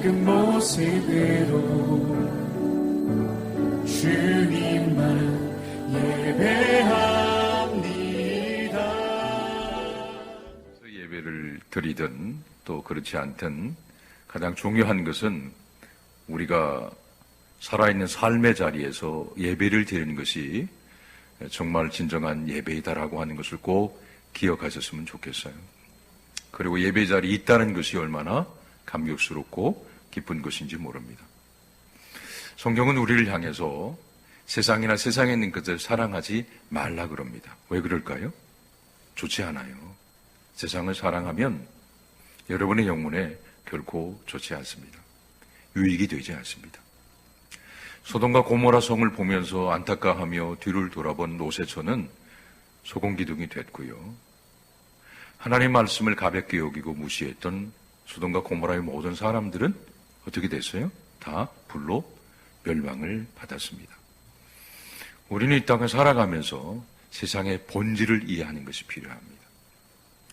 밝은 모습으로 주님만 예배합니다. 예배를 드리든 또 그렇지 않든 가장 중요한 것은 우리가 살아있는 삶의 자리에서 예배를 드리는 것이 정말 진정한 예배이다라고 하는 것을 꼭 기억하셨으면 좋겠어요. 그리고 예배 자리에 있다는 것이 얼마나 감격스럽고 기쁜 것인지 모릅니다. 성경은 우리를 향해서 세상이나 세상에 있는 것을 사랑하지 말라 그럽니다. 왜 그럴까요? 좋지 않아요. 세상을 사랑하면 여러분의 영혼에 결코 좋지 않습니다. 유익이 되지 않습니다. 소돔과 고모라 성을 보면서 안타까워하며 뒤를 돌아본 롯의 소금기둥이 됐고요. 하나님의 말씀을 가볍게 여기고 무시했던 소돔과 고모라의 모든 사람들은 어떻게 됐어요? 다 불로 멸망을 받았습니다. 우리는 이 땅을 살아가면서 세상의 본질을 이해하는 것이 필요합니다.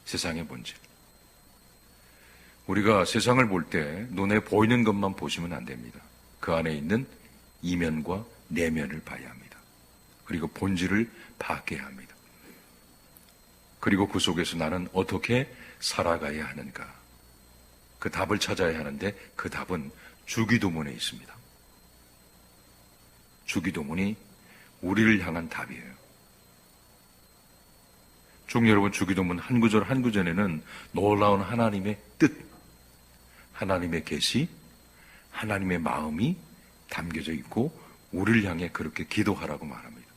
세상의 본질. 우리가 세상을 볼 때 눈에 보이는 것만 보시면 안 됩니다. 그 안에 있는 이면과 내면을 봐야 합니다. 그리고 본질을 파악해야 합니다. 그리고 그 속에서 나는 어떻게 살아가야 하는가. 그 답을 찾아야 하는데 그 답은 주기도문에 있습니다. 주기도문이 우리를 향한 답이에요. 여러분, 주기도문 한 구절 한 구절에는 놀라운 하나님의 뜻, 하나님의 계시, 하나님의 마음이 담겨져 있고 우리를 향해 그렇게 기도하라고 말합니다.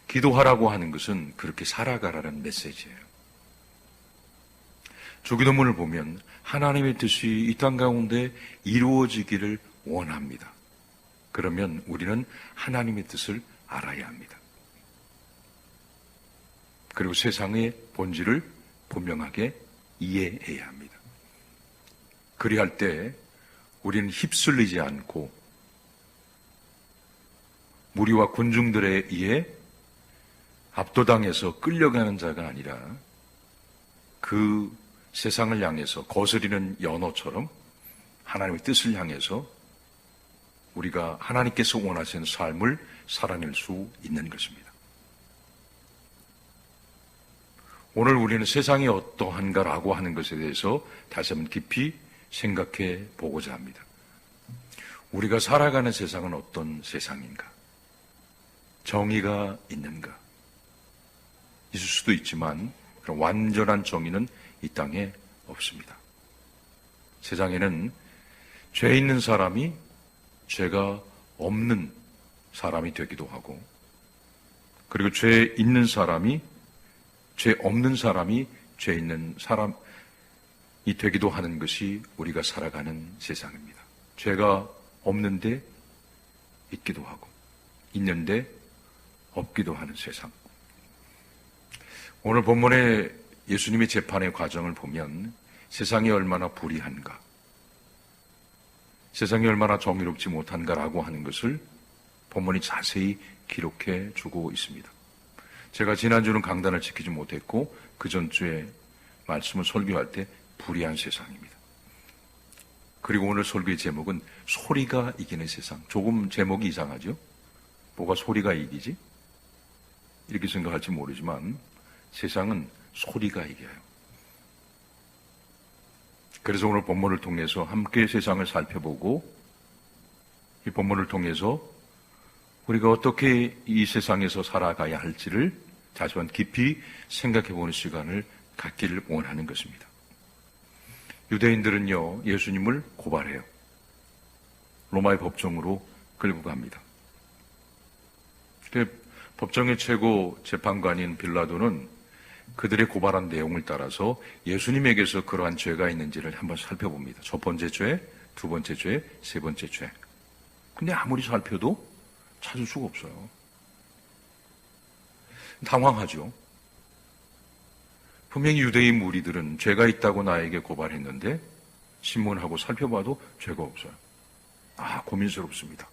기도하라고 하는 것은 그렇게 살아가라는 메시지예요. 주기도문을 보면 하나님의 뜻이 이 땅 가운데 이루어지기를 원합니다. 그러면 우리는 하나님의 뜻을 알아야 합니다. 그리고 세상의 본질을 분명하게 이해해야 합니다. 그리할 때 우리는 휩쓸리지 않고 무리와 군중들에 의해 압도당해서 끌려가는 자가 아니라 그 세상을 향해서 거스리는 연어처럼 하나님의 뜻을 향해서 우리가 하나님께서 원하시는 삶을 살아낼 수 있는 것입니다. 오늘 우리는 세상이 어떠한가라고 하는 것에 대해서 다시 한번 깊이 생각해 보고자 합니다. 우리가 살아가는 세상은 어떤 세상인가? 정의가 있는가? 있을 수도 있지만 그런 완전한 정의는 이 땅에 없습니다. 세상에는 죄 있는 사람이 죄가 없는 사람이 되기도 하고, 그리고 죄 있는 사람이 죄 없는 사람이 죄 있는 사람이 되기도 하는 것이 우리가 살아가는 세상입니다. 죄가 없는데 있기도 하고 있는데 없기도 하는 세상. 오늘 본문의 예수님의 재판의 과정을 보면 세상이 얼마나 불의한가, 세상이 얼마나 정의롭지 못한가라고 하는 것을 본문이 자세히 기록해 주고 있습니다. 제가 지난주는 강단을 지키지 못했고 그 전주에 말씀을 설교할 때 불의한 세상입니다. 그리고 오늘 설교의 제목은 소리가 이기는 세상. 조금 제목이 이상하죠? 뭐가 소리가 이기지? 이렇게 생각할지 모르지만 세상은 소리가 이겨요. 그래서 오늘 본문을 통해서 함께 세상을 살펴보고 이 본문을 통해서 우리가 어떻게 이 세상에서 살아가야 할지를 다시 한번 깊이 생각해보는 시간을 갖기를 원하는 것입니다. 유대인들은요, 예수님을 고발해요. 로마의 법정으로 끌고 갑니다. 법정의 최고 재판관인 빌라도는 그들의 고발한 내용을 따라서 예수님에게서 그러한 죄가 있는지를 한번 살펴봅니다. 첫 번째 죄, 두 번째 죄, 세 번째 죄. 근데 아무리 살펴도 찾을 수가 없어요. 당황하죠. 분명히 유대인 무리들은 죄가 있다고 나에게 고발했는데 신문하고 살펴봐도 죄가 없어요. 고민스럽습니다.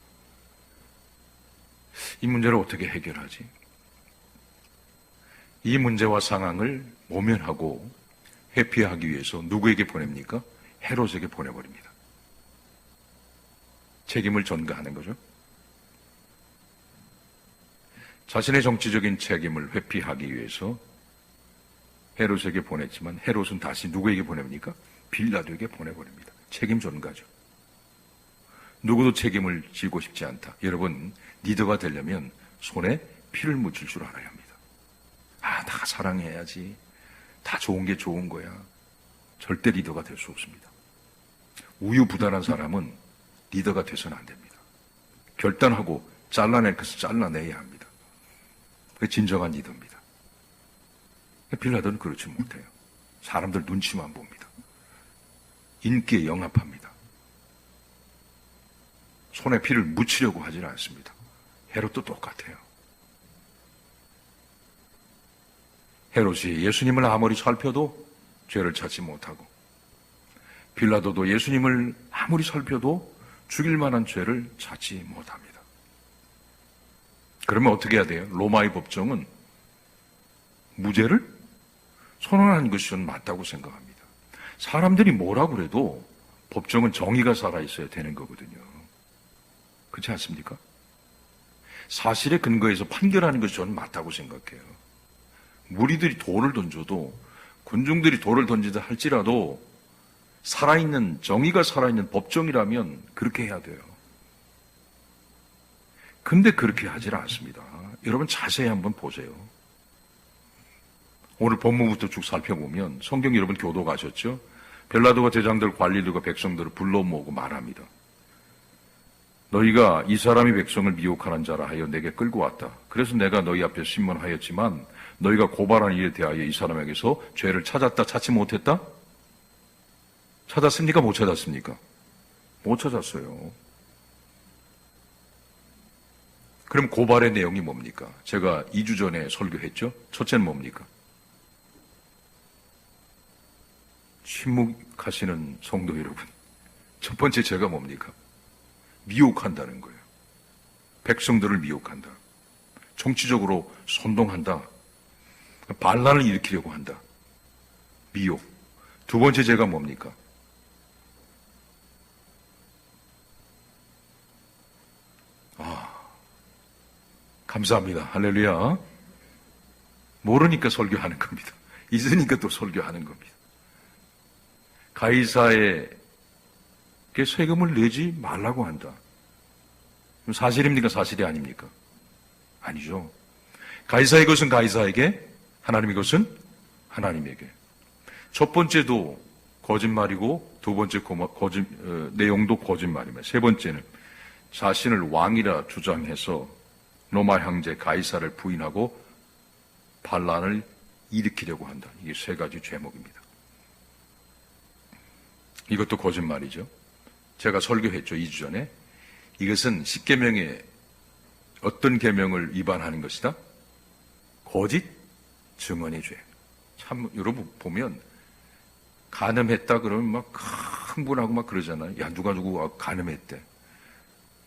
이 문제를 어떻게 해결하지? 이 문제와 상황을 모면하고 회피하기 위해서 누구에게 보냅니까? 헤롯에게 보내버립니다. 책임을 전가하는 거죠. 자신의 정치적인 책임을 회피하기 위해서 헤롯에게 보냈지만 헤롯은 다시 누구에게 보냅니까? 빌라도에게 보내버립니다. 책임 전가죠. 누구도 책임을 지고 싶지 않다. 여러분, 리더가 되려면 손에 피를 묻힐 줄 알아야 합니다. 다 사랑해야지. 다 좋은 게 좋은 거야. 절대 리더가 될 수 없습니다. 우유부단한 사람은 리더가 돼서는 안 됩니다. 결단하고 잘라낼 것을 잘라내야 합니다. 그게 진정한 리더입니다. 빌라도는 그렇지 못해요. 사람들 눈치만 봅니다. 인기에 영합합니다. 손에 피를 묻히려고 하지는 않습니다. 헤롯도 똑같아요. 헤롯이 예수님을 아무리 살펴도 죄를 찾지 못하고 빌라도도 예수님을 아무리 살펴도 죽일 만한 죄를 찾지 못합니다. 그러면 어떻게 해야 돼요? 로마의 법정은 무죄를 선언하는 것이 저는 맞다고 생각합니다. 사람들이 뭐라고 그래도 법정은 정의가 살아있어야 되는 거거든요. 그렇지 않습니까? 사실에 근거해서 판결하는 것이 저는 맞다고 생각해요. 무리들이 돌을 던져도, 군중들이 돌을 던지다 할지라도 살아있는, 정의가 살아있는 법정이라면 그렇게 해야 돼요. 근데 그렇게 하질 않습니다. 여러분 자세히 한번 보세요. 오늘 본문부터 쭉 살펴보면 성경 여러분 교도 가셨죠? 빌라도가 제장들, 관리들과 백성들을 불러 모으고 말합니다. 너희가 이 사람이 백성을 미혹하는 자라 하여 내게 끌고 왔다. 그래서 내가 너희 앞에 신문하였지만 너희가 고발한 일에 대하여 이 사람에게서 죄를 찾았다, 찾지 못했다? 찾았습니까? 못 찾았습니까? 못 찾았어요. 그럼 고발의 내용이 뭡니까? 제가 2주 전에 설교했죠? 첫째는 뭡니까? 침묵하시는 성도 여러분. 첫 번째 죄가 뭡니까? 미혹한다는 거예요. 백성들을 미혹한다. 정치적으로 선동한다. 반란을 일으키려고 한다. 미혹. 두 번째 죄가 뭡니까? 감사합니다. 할렐루야. 모르니까 설교하는 겁니다. 있으니까 또 설교하는 겁니다. 가이사에게 세금을 내지 말라고 한다. 사실입니까? 사실이 아닙니까? 아니죠. 가이사의 것은 가이사에게, 하나님의 것은 하나님에게. 첫 번째도 거짓말이고 두 번째 내용도 거짓말입니다. 세 번째는 자신을 왕이라 주장해서 로마 형제 가이사를 부인하고 반란을 일으키려고 한다. 이게 세 가지 죄목입니다. 이것도 거짓말이죠. 제가 설교했죠, 2주 전에. 이것은 10계명의 어떤 계명을 위반하는 것이다? 거짓 증언의 죄. 참, 여러분 보면 간음했다 그러면 막 흥분하고 막 그러잖아요. 야, 누가 누구 간음했대.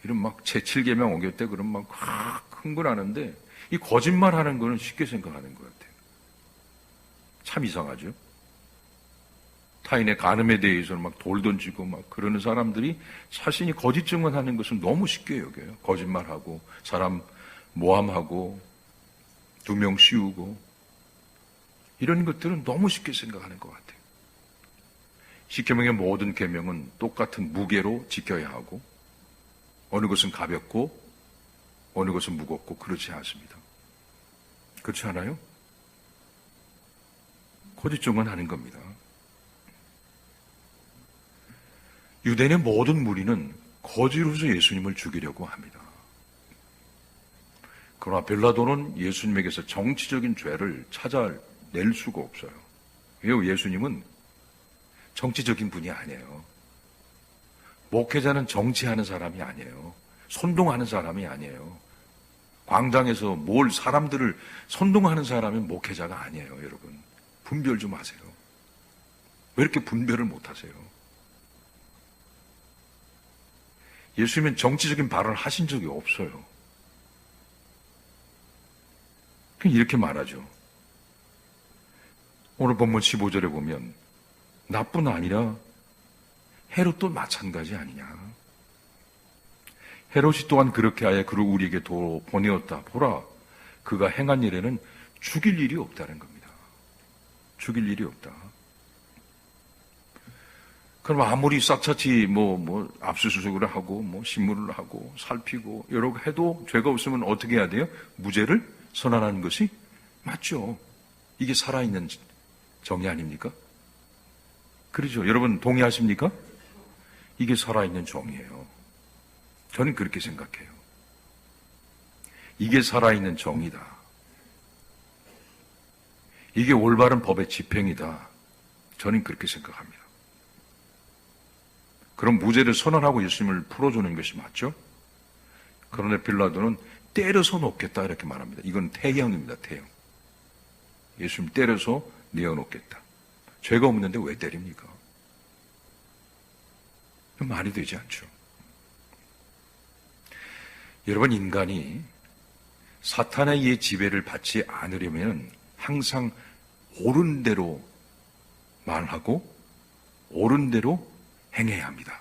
이런 막 제7계명 어겼대 그러면 막 흥분하는데 이 거짓말 하는 거는 쉽게 생각하는 것 같아요. 참 이상하죠? 타인의 간음에 대해서는 막 돌 던지고 막 그러는 사람들이 자신이 거짓 증언하는 것을 너무 쉽게 여겨요. 거짓말하고 사람 모함하고 두 명 씌우고 이런 것들은 너무 쉽게 생각하는 것 같아요. 10계명의 모든 계명은 똑같은 무게로 지켜야 하고 어느 것은 가볍고 어느 것은 무겁고 그렇지 않습니다. 그렇지 않아요? 거짓 증언하는 겁니다. 유대인의 모든 무리는 거짓으로서 예수님을 죽이려고 합니다. 그러나 빌라도는 예수님에게서 정치적인 죄를 찾아낼 수가 없어요. 왜요? 예수님은 정치적인 분이 아니에요. 목회자는 정치하는 사람이 아니에요. 선동하는 사람이 아니에요. 광장에서 사람들을 선동하는 사람이 목회자가 아니에요, 여러분. 분별 좀 하세요. 왜 이렇게 분별을 못 하세요? 예수님은 정치적인 발언을 하신 적이 없어요. 그냥 이렇게 말하죠. 오늘 본문 15절에 보면 나뿐 아니라 헤롯도 마찬가지 아니냐. 헤롯이 또한 그렇게 하여 그를 우리에게 도로 보내었다. 보라, 그가 행한 일에는 죽일 일이 없다는 겁니다. 죽일 일이 없다. 그럼 아무리 싹차치 압수수색을 하고 신문을 하고 살피고 여러 가 해도 죄가 없으면 어떻게 해야 돼요? 무죄를 선언하는 것이 맞죠. 이게 살아있는 정의 아닙니까? 그렇죠. 여러분 동의하십니까? 이게 살아있는 정의예요. 저는 그렇게 생각해요. 이게 살아있는 정의다. 이게 올바른 법의 집행이다. 저는 그렇게 생각합니다. 그럼 무죄를 선언하고 예수님을 풀어주는 것이 맞죠? 그런데 빌라도는 때려서 놓겠다 이렇게 말합니다. 이건 태형입니다. 태형. 예수님 때려서 내어놓겠다. 죄가 없는데 왜 때립니까? 말이 되지 않죠. 여러분, 인간이 사탄의 이 지배를 받지 않으려면 항상 옳은 대로 말하고 옳은 대로 행해야 합니다.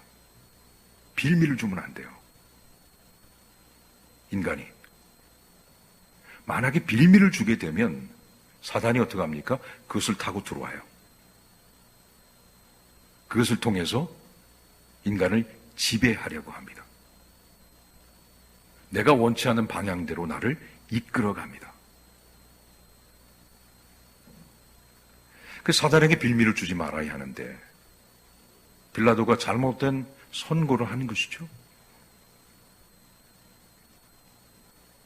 빌미를 주면 안 돼요. 인간이. 만약에 빌미를 주게 되면 사단이 어떻게 합니까? 그것을 타고 들어와요. 그것을 통해서 인간을 지배하려고 합니다. 내가 원치 않은 방향대로 나를 이끌어갑니다. 그 사단에게 빌미를 주지 말아야 하는데 빌라도가 잘못된 선고를 하는 것이죠.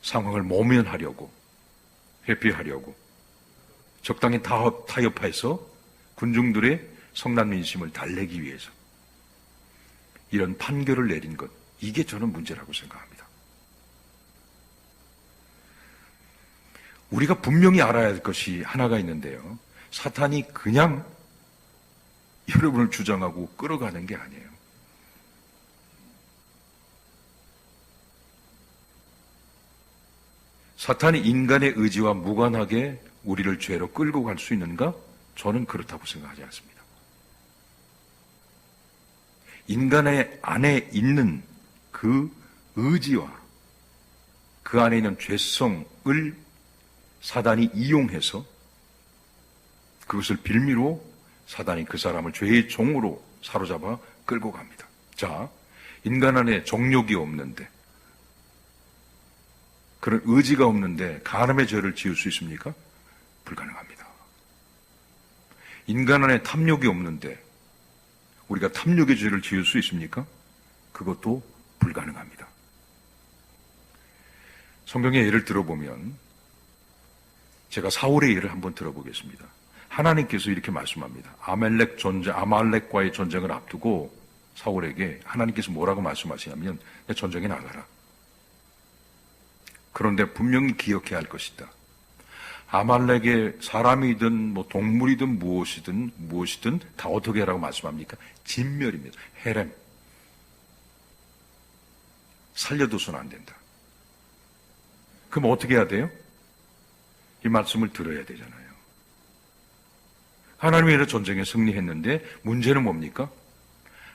상황을 모면하려고, 회피하려고 적당히 타협해서 군중들의 성난 민심을 달래기 위해서 이런 판결을 내린 것, 이게 저는 문제라고 생각합니다. 우리가 분명히 알아야 할 것이 하나가 있는데요. 사탄이 그냥 여러분을 주장하고 끌어가는 게 아니에요. 사탄이 인간의 의지와 무관하게 우리를 죄로 끌고 갈 수 있는가? 저는 그렇다고 생각하지 않습니다. 인간의 안에 있는 그 의지와 그 안에 있는 죄성을 사단이 이용해서 그것을 빌미로 사단이 그 사람을 죄의 종으로 사로잡아 끌고 갑니다. 자, 인간 안에 정욕이 없는데, 그런 의지가 없는데 간음의 죄를 지을 수 있습니까? 불가능합니다. 인간 안에 탐욕이 없는데 우리가 탐욕의 죄를 지을 수 있습니까? 그것도 불가능합니다. 성경의 예를 들어보면 제가 사울의 예를 한번 들어보겠습니다. 하나님께서 이렇게 말씀합니다. 아말렉과의 전쟁을 앞두고 사울에게 하나님께서 뭐라고 말씀하시냐면 전쟁에 나가라. 그런데 분명히 기억해야 할 것이다. 아말렉의 사람이든 동물이든 무엇이든 다 어떻게 하라고 말씀합니까? 진멸입니다. 헤렘. 살려둬서는 안 된다. 그럼 어떻게 해야 돼요? 이 말씀을 들어야 되잖아요. 하나님이 이런 전쟁에 승리했는데 문제는 뭡니까?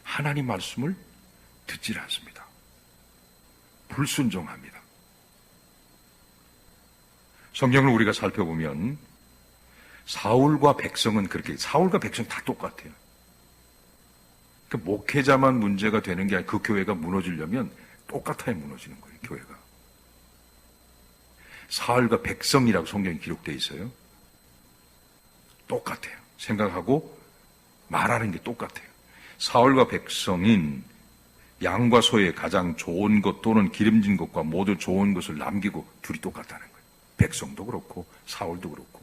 하나님 말씀을 듣질 않습니다. 불순종합니다. 성경을 우리가 살펴보면 사울과 백성은 그렇게, 사울과 백성 다 똑같아요. 그 목회자만 문제가 되는 게 아니라 그 교회가 무너지려면 똑같아야 무너지는 거예요, 교회가. 사울과 백성이라고 성경에 기록되어 있어요. 똑같아요. 생각하고 말하는 게 똑같아요. 사울과 백성인 양과 소의 가장 좋은 것 또는 기름진 것과 모두 좋은 것을 남기고 둘이 똑같다는 거예요. 백성도 그렇고 사울도 그렇고.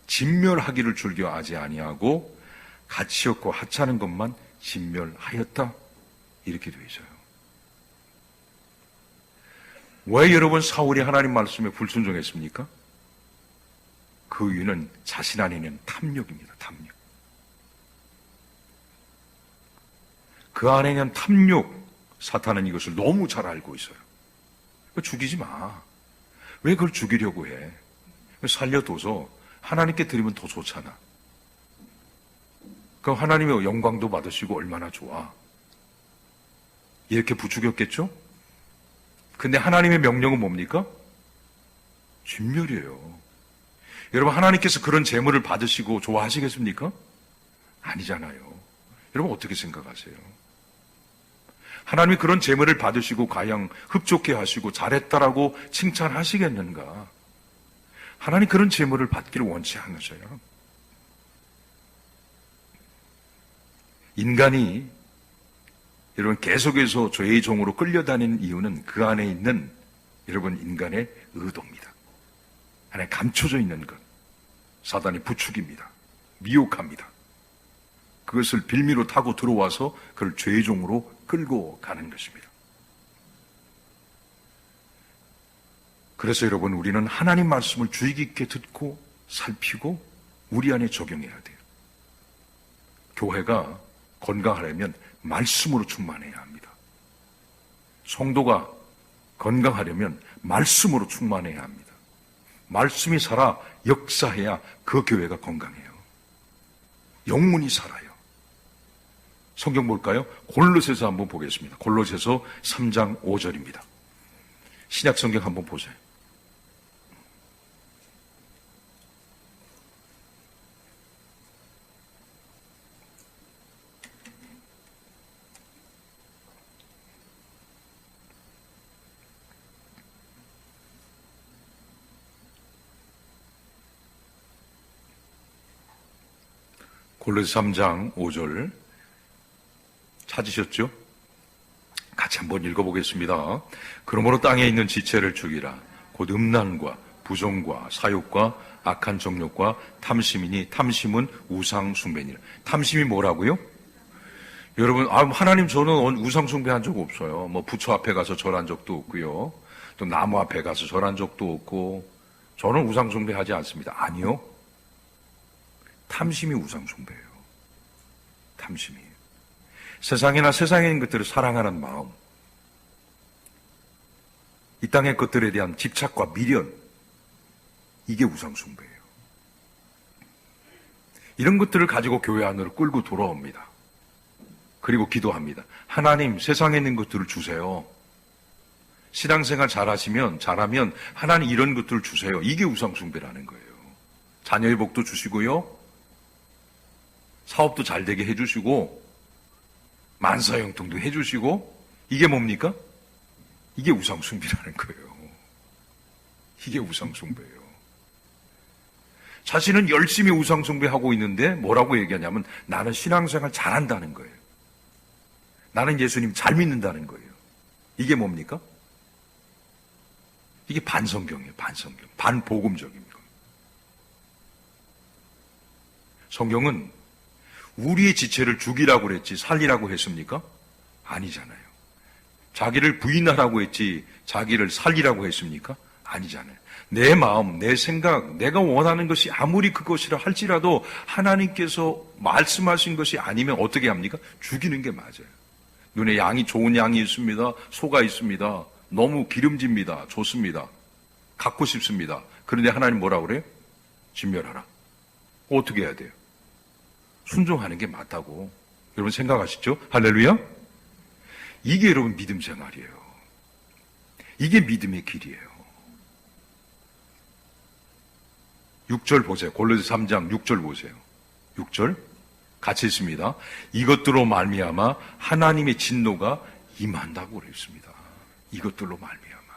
진멸하기를 즐겨하지 아니하고 가치 없고 하찮은 것만 진멸하였다. 이렇게 되어 있어요. 왜 여러분 사울이 하나님 말씀에 불순종했습니까? 그 이유는 자신 안에 있는 탐욕입니다. 탐욕. 그 안에 있는 탐욕, 사탄은 이것을 너무 잘 알고 있어요. 죽이지 마. 왜 그걸 죽이려고 해? 살려둬서 하나님께 드리면 더 좋잖아. 그럼 하나님의 영광도 받으시고 얼마나 좋아. 이렇게 부추겼겠죠? 근데 하나님의 명령은 뭡니까? 진멸이에요. 여러분, 하나님께서 그런 재물을 받으시고 좋아하시겠습니까? 아니잖아요. 여러분, 어떻게 생각하세요? 하나님이 그런 재물을 받으시고 가양 흡족해 하시고 잘했다라고 칭찬하시겠는가? 하나님 그런 재물을 받기를 원치 않으셔요. 인간이 여러분 계속해서 죄의 종으로 끌려다니는 이유는 그 안에 있는 여러분 인간의 의도입니다. 안에 감춰져 있는 것, 사단이 부추깁니다. 미혹합니다. 그것을 빌미로 타고 들어와서 그를 죄의 종으로 끌고 가는 것입니다. 그래서 여러분, 우리는 하나님 말씀을 주의 깊게 듣고 살피고 우리 안에 적용해야 돼요. 교회가 건강하려면 말씀으로 충만해야 합니다. 성도가 건강하려면 말씀으로 충만해야 합니다. 말씀이 살아 역사해야 그 교회가 건강해요. 영문이 살아요. 성경 볼까요? 골로새서 한번 보겠습니다. 골로새서 3장 5절입니다. 신약 성경 한번 보세요. 골로새 3장 5절 찾으셨죠? 같이 한번 읽어보겠습니다. 그러므로 땅에 있는 지체를 죽이라. 곧 음란과 부정과 사욕과 악한 정욕과 탐심이니 탐심은 우상 숭배니라. 탐심이 뭐라고요? 여러분, 하나님 저는 우상 숭배한 적 없어요. 뭐 부처 앞에 가서 절한 적도 없고요. 또 나무 앞에 가서 절한 적도 없고 저는 우상 숭배하지 않습니다. 아니요. 탐심이 우상 숭배예요. 탐심이. 세상이나 세상에 있는 것들을 사랑하는 마음, 이 땅의 것들에 대한 집착과 미련, 이게 우상 숭배예요. 이런 것들을 가지고 교회 안으로 끌고 돌아옵니다. 그리고 기도합니다. 하나님, 세상에 있는 것들을 주세요. 신앙생활 잘하면 하나님 이런 것들을 주세요. 이게 우상 숭배라는 거예요. 자녀의 복도 주시고요. 사업도 잘 되게 해주시고 만사형통도 해주시고 이게 뭡니까? 이게 우상숭배라는 거예요. 이게 우상숭배예요. 자신은 열심히 우상숭배하고 있는데 뭐라고 얘기하냐면 나는 신앙생활 잘한다는 거예요. 나는 예수님 잘 믿는다는 거예요. 이게 뭡니까? 이게 반성경이에요. 반성경. 반복음적입니다. 성경은 우리의 지체를 죽이라고 그랬지 살리라고 했습니까? 아니잖아요. 자기를 부인하라고 했지 자기를 살리라고 했습니까? 아니잖아요. 내 마음, 내 생각, 내가 원하는 것이 아무리 그것이라 할지라도 하나님께서 말씀하신 것이 아니면 어떻게 합니까? 죽이는 게 맞아요. 눈에 양이 좋은 양이 있습니다. 소가 있습니다. 너무 기름집니다. 좋습니다. 갖고 싶습니다. 그런데 하나님 뭐라고 그래요? 진멸하라. 어떻게 해야 돼요? 순종하는 게 맞다고 여러분 생각하시죠? 할렐루야? 이게 여러분 믿음 생활이에요. 이게 믿음의 길이에요. 6절 보세요. 골로새 3장 6절 보세요. 6절 같이 있습니다. 이것들로 말미암아 하나님의 진노가 임한다고 그랬습니다. 이것들로 말미암아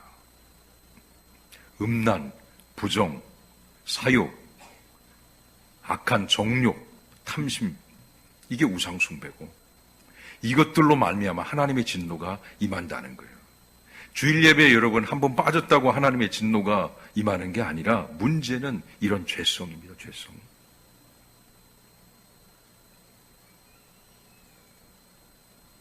음란, 부정, 사욕, 악한 정욕, 탐심, 이게 우상 숭배고 이것들로 말미암아 하나님의 진노가 임한다는 거예요. 주일 예배에 여러분 한번 빠졌다고 하나님의 진노가 임하는 게 아니라 문제는 이런 죄성입니다. 죄성.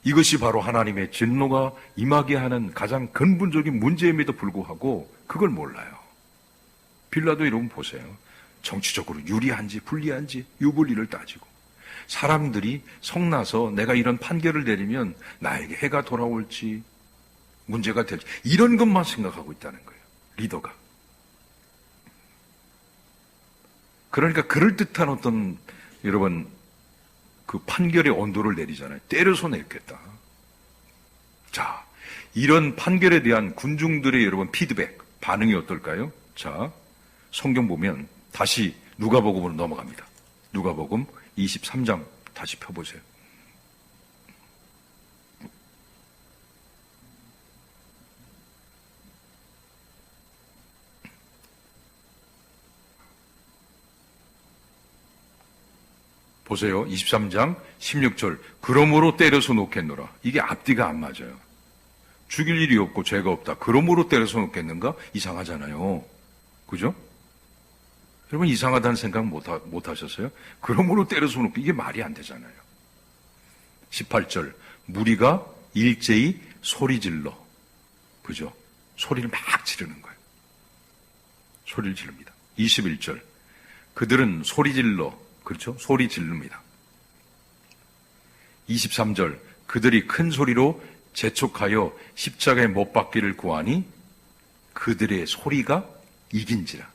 이것이 바로 하나님의 진노가 임하게 하는 가장 근본적인 문제임에도 불구하고 그걸 몰라요. 빌라도 여러분 보세요. 정치적으로 유리한지 불리한지 유불리를 따지고 사람들이 성나서 내가 이런 판결을 내리면 나에게 해가 돌아올지 문제가 될지 이런 것만 생각하고 있다는 거예요. 리더가. 그러니까 그럴듯한 어떤 여러분 그 판결의 온도를 내리잖아요. 때려서 내겠다. 자, 이런 판결에 대한 군중들의 여러분 피드백, 반응이 어떨까요? 자, 성경 보면 다시 누가복음으로 넘어갑니다. 누가복음 23장 다시 펴보세요. 보세요. 23장 16절. 그러므로 때려서 놓겠노라. 이게 앞뒤가 안 맞아요. 죽일 일이 없고 죄가 없다. 그러므로 때려서 놓겠는가? 이상하잖아요. 그죠? 여러분 이상하다는 생각 못 하셨어요? 그러므로 때려서 놓고 이게 말이 안 되잖아요. 18절. 무리가 일제히 소리 질러. 그죠? 소리를 막 지르는 거예요. 소리를 지릅니다. 21절. 그들은 소리 질러. 그렇죠? 소리 지릅니다. 23절. 그들이 큰 소리로 재촉하여 십자가에 못 박기를 구하니 그들의 소리가 이긴지라.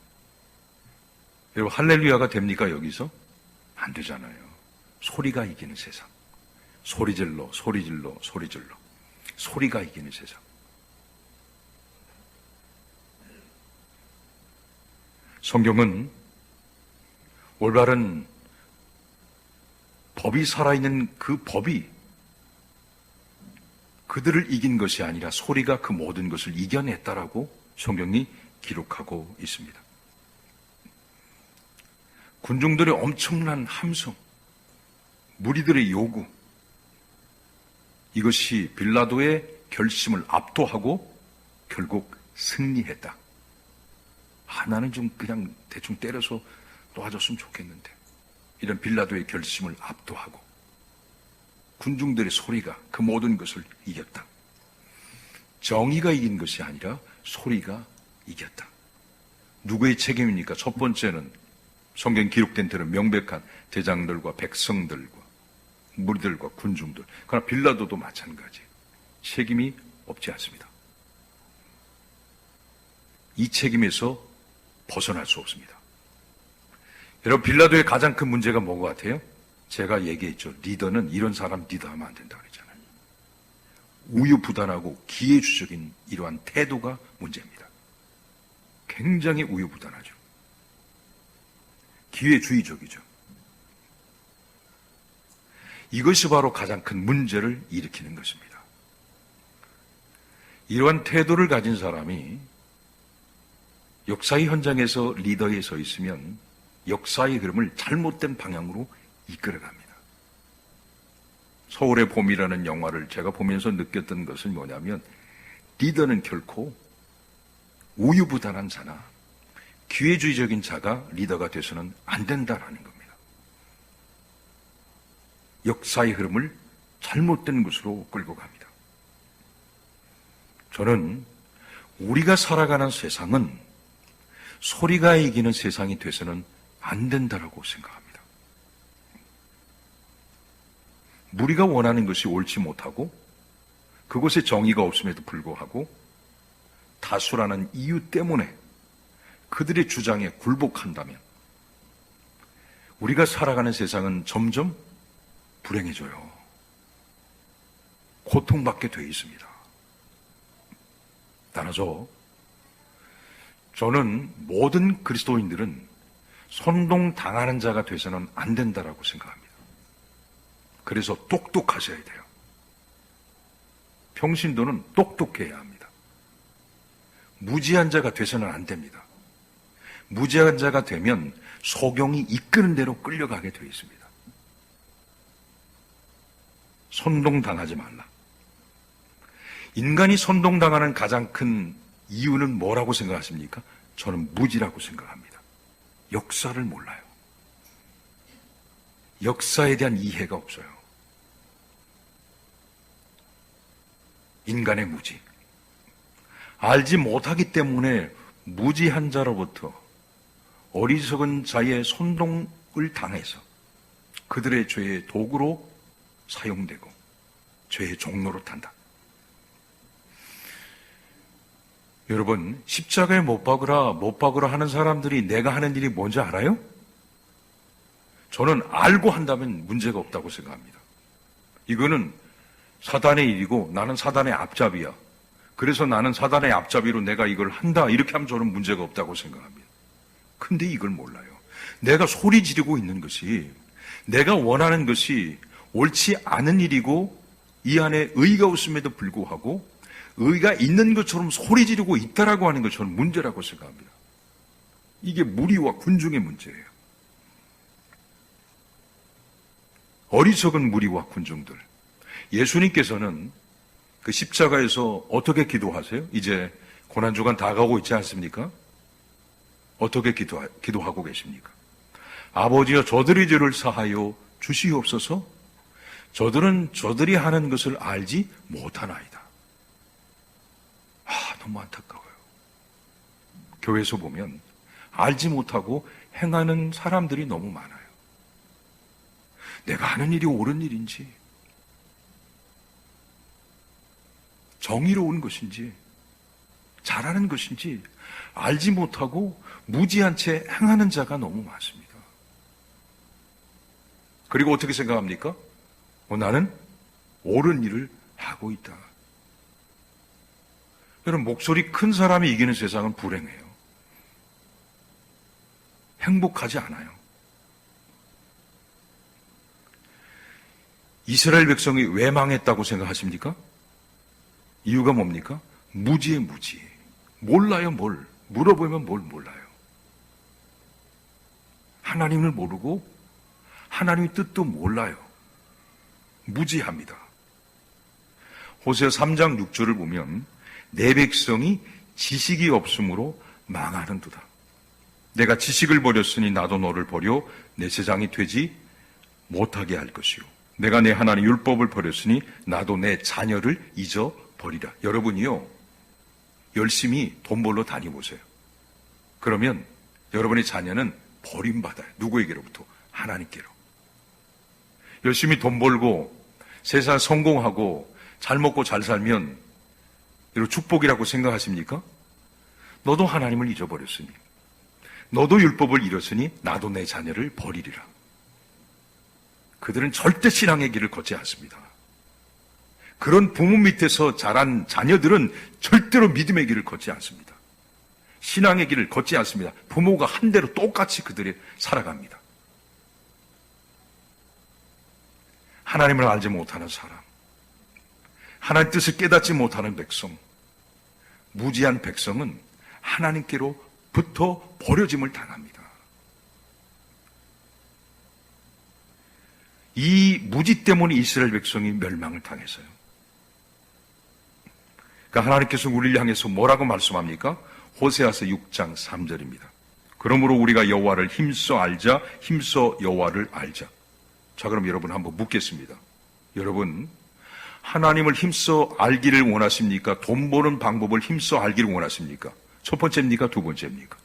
여러분 할렐루야가 됩니까 여기서? 안 되잖아요. 소리가 이기는 세상. 소리 질러, 소리 질러, 소리 질러. 소리가 이기는 세상. 성경은 올바른 법이 살아있는 그 법이 그들을 이긴 것이 아니라 소리가 그 모든 것을 이겨냈다라고 성경이 기록하고 있습니다. 군중들의 엄청난 함성, 무리들의 요구, 이것이 빌라도의 결심을 압도하고 결국 승리했다. 나는 좀 그냥 대충 때려서 놓아줬으면 좋겠는데, 이런 빌라도의 결심을 압도하고 군중들의 소리가 그 모든 것을 이겼다. 정의가 이긴 것이 아니라 소리가 이겼다. 누구의 책임입니까? 첫 번째는 성경 기록된 대로 명백한 대장들과 백성들과 무리들과 군중들. 그러나 빌라도도 마찬가지. 책임이 없지 않습니다. 이 책임에서 벗어날 수 없습니다. 여러분 빌라도의 가장 큰 문제가 뭔 것 같아요? 제가 얘기했죠. 리더는 이런 사람 리더하면 안 된다고 그랬잖아요. 우유부단하고 기회주의적인 이러한 태도가 문제입니다. 굉장히 우유부단하죠. 기회주의적이죠. 이것이 바로 가장 큰 문제를 일으키는 것입니다. 이러한 태도를 가진 사람이 역사의 현장에서 리더에 서 있으면 역사의 흐름을 잘못된 방향으로 이끌어갑니다. 서울의 봄이라는 영화를 제가 보면서 느꼈던 것은 뭐냐면 리더는 결코 우유부단한 자나 기회주의적인 자가 리더가 돼서는 안 된다라는 겁니다. 역사의 흐름을 잘못된 곳으로 끌고 갑니다. 저는 우리가 살아가는 세상은 소리가 이기는 세상이 돼서는 안 된다라고 생각합니다. 무리가 원하는 것이 옳지 못하고 그곳에 정의가 없음에도 불구하고 다수라는 이유 때문에 그들의 주장에 굴복한다면 우리가 살아가는 세상은 점점 불행해져요. 고통받게 되어 있습니다. 따라서 저는 모든 그리스도인들은 선동당하는 자가 돼서는 안 된다라고 생각합니다. 그래서 똑똑하셔야 돼요. 평신도는 똑똑해야 합니다. 무지한 자가 돼서는 안 됩니다. 무지한 자가 되면 소경이 이끄는 대로 끌려가게 되어 있습니다. 선동당하지 말라. 인간이 선동당하는 가장 큰 이유는 뭐라고 생각하십니까? 저는 무지라고 생각합니다. 역사를 몰라요. 역사에 대한 이해가 없어요. 인간의 무지. 알지 못하기 때문에 무지한 자로부터 어리석은 자의 선동을 당해서 그들의 죄의 도구로 사용되고 죄의 종로로 탄다. 여러분, 십자가에 못 박으라 하는 사람들이 내가 하는 일이 뭔지 알아요? 저는 알고 한다면 문제가 없다고 생각합니다. 이거는 사단의 일이고 나는 사단의 앞잡이야. 그래서 나는 사단의 앞잡이로 내가 이걸 한다. 이렇게 하면 저는 문제가 없다고 생각합니다. 근데 이걸 몰라요. 내가 소리 지르고 있는 것이, 내가 원하는 것이 옳지 않은 일이고 이 안에 의가 없음에도 불구하고 의가 있는 것처럼 소리 지르고 있다라고 하는 것 저는 문제라고 생각합니다. 이게 무리와 군중의 문제예요. 어리석은 무리와 군중들. 예수님께서는 그 십자가에서 어떻게 기도하세요? 이제 고난주간 다가오고 있지 않습니까? 어떻게 기도하고 계십니까? 아버지여 저들의 죄를 사하여 주시옵소서. 저들은 저들이 하는 것을 알지 못하나이다. 너무 안타까워요. 교회에서 보면 알지 못하고 행하는 사람들이 너무 많아요. 내가 하는 일이 옳은 일인지, 정의로운 것인지, 잘하는 것인지 알지 못하고 무지한 채 행하는 자가 너무 많습니다. 그리고 어떻게 생각합니까? 나는 옳은 일을 하고 있다. 여러분, 목소리 큰 사람이 이기는 세상은 불행해요. 행복하지 않아요. 이스라엘 백성이 왜 망했다고 생각하십니까? 이유가 뭡니까? 무지에 무지. 몰라요, 뭘. 물어보면 뭘 몰라요. 하나님을 모르고 하나님의 뜻도 몰라요. 무지합니다. 호세아 3장 6절을 보면 내 백성이 지식이 없으므로 망하는도다. 내가 지식을 버렸으니 나도 너를 버려 내 제장이 되지 못하게 할 것이요. 내가 내 하나님 율법을 버렸으니 나도 내 자녀를 잊어버리라. 여러분이요, 열심히 돈 벌러 다니보세요. 그러면 여러분의 자녀는 버림받아요. 누구에게로부터? 하나님께로. 열심히 돈 벌고 세상 성공하고 잘 먹고 잘 살면 이런 축복이라고 생각하십니까? 너도 하나님을 잊어버렸으니, 너도 율법을 잃었으니 나도 내 자녀를 버리리라. 그들은 절대 신앙의 길을 걷지 않습니다. 그런 부모 밑에서 자란 자녀들은 절대로 믿음의 길을 걷지 않습니다. 신앙의 길을 걷지 않습니다. 부모가 한 대로 똑같이 그들이 살아갑니다. 하나님을 알지 못하는 사람, 하나님의 뜻을 깨닫지 못하는 백성, 무지한 백성은 하나님께로부터 버려짐을 당합니다. 이 무지 때문에 이스라엘 백성이 멸망을 당했어요. 그러니까 하나님께서 우리를 향해서 뭐라고 말씀합니까? 호세아서 6장 3절입니다. 그러므로 우리가 여호와를 힘써 알자, 힘써 여호와를 알자. 자, 그럼 여러분 한번 묻겠습니다. 여러분, 하나님을 힘써 알기를 원하십니까? 돈 버는 방법을 힘써 알기를 원하십니까? 첫 번째입니까? 두 번째입니까?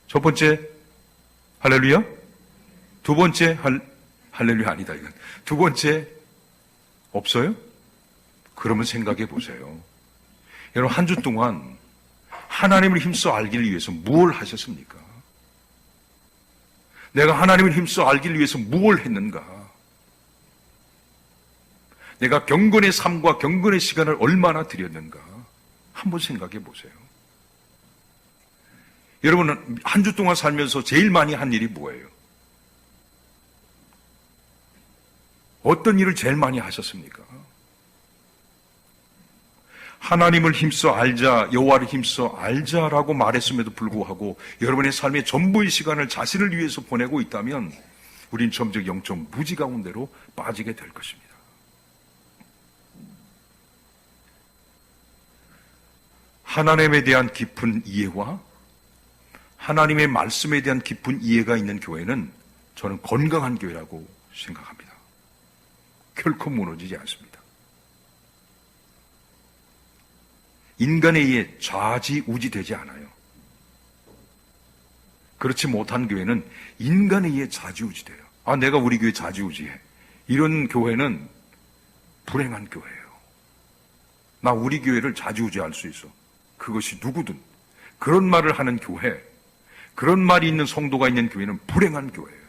첫 번째, 할렐루야? 두 번째, 할렐루야 아니다, 이건. 두 번째, 없어요? 그러면 생각해 보세요. 여러분, 한 주 동안 하나님을 힘써 알기를 위해서 무엇을 하셨습니까? 내가 하나님을 힘써 알기를 위해서 무엇을 했는가? 내가 경건의 삶과 경건의 시간을 얼마나 드렸는가? 한번 생각해 보세요. 여러분은 한 주 동안 살면서 제일 많이 한 일이 뭐예요? 어떤 일을 제일 많이 하셨습니까? 하나님을 힘써 알자, 여호와를 힘써 알자라고 말했음에도 불구하고 여러분의 삶의 전부의 시간을 자신을 위해서 보내고 있다면 우린 점점 영적 무지 가운데로 빠지게 될 것입니다. 하나님에 대한 깊은 이해와 하나님의 말씀에 대한 깊은 이해가 있는 교회는 저는 건강한 교회라고 생각합니다. 결코 무너지지 않습니다. 인간에 의해 좌지우지되지 않아요. 그렇지 못한 교회는 인간에 의해 좌지우지돼요. 내가 우리 교회 좌지우지해. 이런 교회는 불행한 교회예요. 나 우리 교회를 좌지우지할 수 있어. 그것이 누구든. 그런 말을 하는 교회, 그런 말이 있는 성도가 있는 교회는 불행한 교회예요.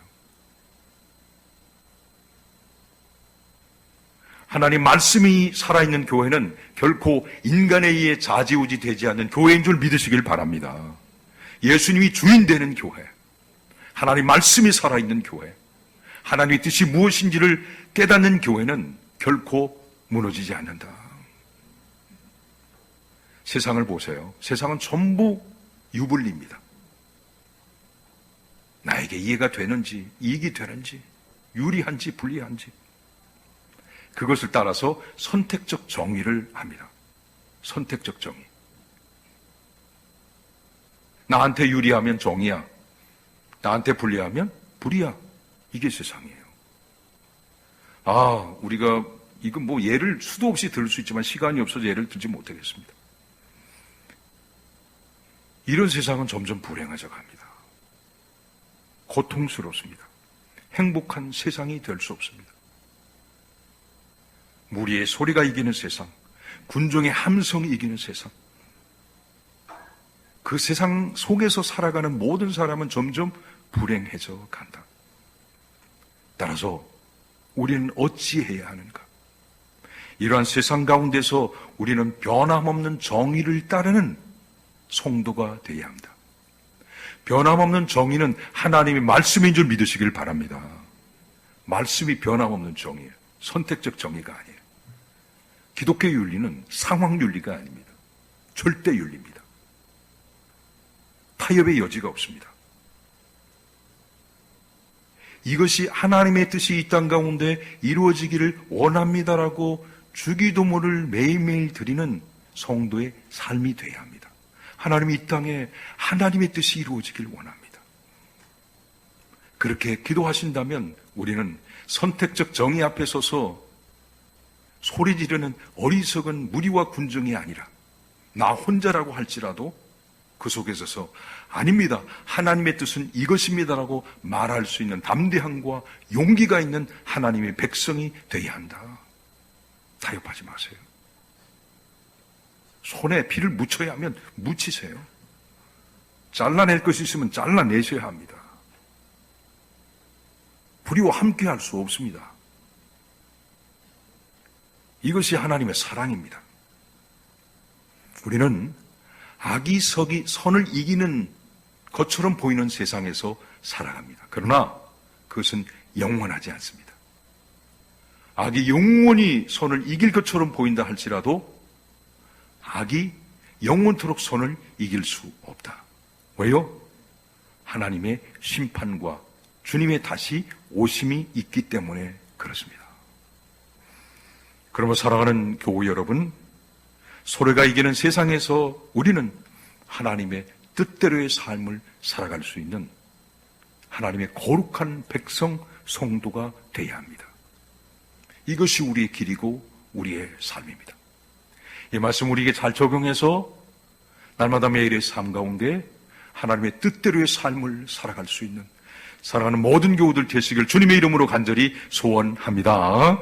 하나님 말씀이 살아있는 교회는 결코 인간에 의해 좌지우지 되지 않는 교회인 줄 믿으시길 바랍니다. 예수님이 주인 되는 교회, 하나님 말씀이 살아있는 교회, 하나님의 뜻이 무엇인지를 깨닫는 교회는 결코 무너지지 않는다. 세상을 보세요. 세상은 전부 유불리입니다. 나에게 이해가 되는지, 이익이 되는지, 유리한지 불리한지, 그것을 따라서 선택적 정의를 합니다. 선택적 정의. 나한테 유리하면 정의야, 나한테 불리하면 불이야. 이게 세상이에요. 우리가 이건 뭐 예를 수도 없이 들을 수 있지만 시간이 없어서 예를 들지 못하겠습니다. 이런 세상은 점점 불행해져 갑니다. 고통스럽습니다. 행복한 세상이 될 수 없습니다. 무리의 소리가 이기는 세상, 군종의 함성이 이기는 세상, 그 세상 속에서 살아가는 모든 사람은 점점 불행해져 간다. 따라서 우리는 어찌해야 하는가? 이러한 세상 가운데서 우리는 변함없는 정의를 따르는 성도가 되어야 합니다. 변함없는 정의는 하나님의 말씀인 줄 믿으시길 바랍니다. 말씀이 변함없는 정의예요. 선택적 정의가 아니에요. 기독교 윤리는 상황 윤리가 아닙니다. 절대 윤리입니다. 타협의 여지가 없습니다. 이것이 하나님의 뜻이 이 땅 가운데 이루어지기를 원합니다라고 주기도문을 매일매일 드리는 성도의 삶이 되어야 합니다. 하나님이 이 땅에 하나님의 뜻이 이루어지길 원합니다. 그렇게 기도하신다면 우리는 선택적 정의 앞에 서서 소리 지르는 어리석은 무리와 군중이 아니라 나 혼자라고 할지라도 그 속에 서서 아닙니다, 하나님의 뜻은 이것입니다라고 말할 수 있는 담대함과 용기가 있는 하나님의 백성이 되어야 한다. 타협하지 마세요. 손에 피를 묻혀야 하면 묻히세요. 잘라낼 것이 있으면 잘라내셔야 합니다. 불의와 함께 할 수 없습니다. 이것이 하나님의 사랑입니다. 우리는 악이 선을 이기는 것처럼 보이는 세상에서 살아갑니다. 그러나 그것은 영원하지 않습니다. 악이 영원히 선을 이길 것처럼 보인다 할지라도 악이 영원토록 선을 이길 수 없다. 왜요? 하나님의 심판과 주님의 다시 오심이 있기 때문에 그렇습니다. 그러면 살아가는 교우 여러분, 소리가 이기는 세상에서 우리는 하나님의 뜻대로의 삶을 살아갈 수 있는 하나님의 거룩한 백성, 성도가 되어야 합니다. 이것이 우리의 길이고 우리의 삶입니다. 이 말씀 우리에게 잘 적용해서 날마다 매일의 삶 가운데 하나님의 뜻대로의 삶을 살아갈 수 있는 사랑하는 모든 교우들 되시길 주님의 이름으로 간절히 소원합니다.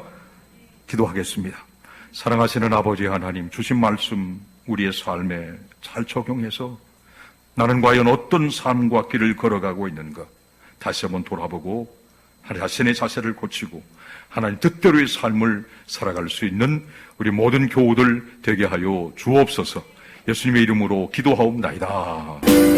기도하겠습니다. 사랑하시는 아버지 하나님, 주신 말씀 우리의 삶에 잘 적용해서 나는 과연 어떤 삶과 길을 걸어가고 있는가 다시 한번 돌아보고 자신의 자세를 고치고 하나님 뜻대로의 삶을 살아갈 수 있는 우리 모든 교우들 되게 하여 주옵소서. 예수님의 이름으로 기도하옵나이다.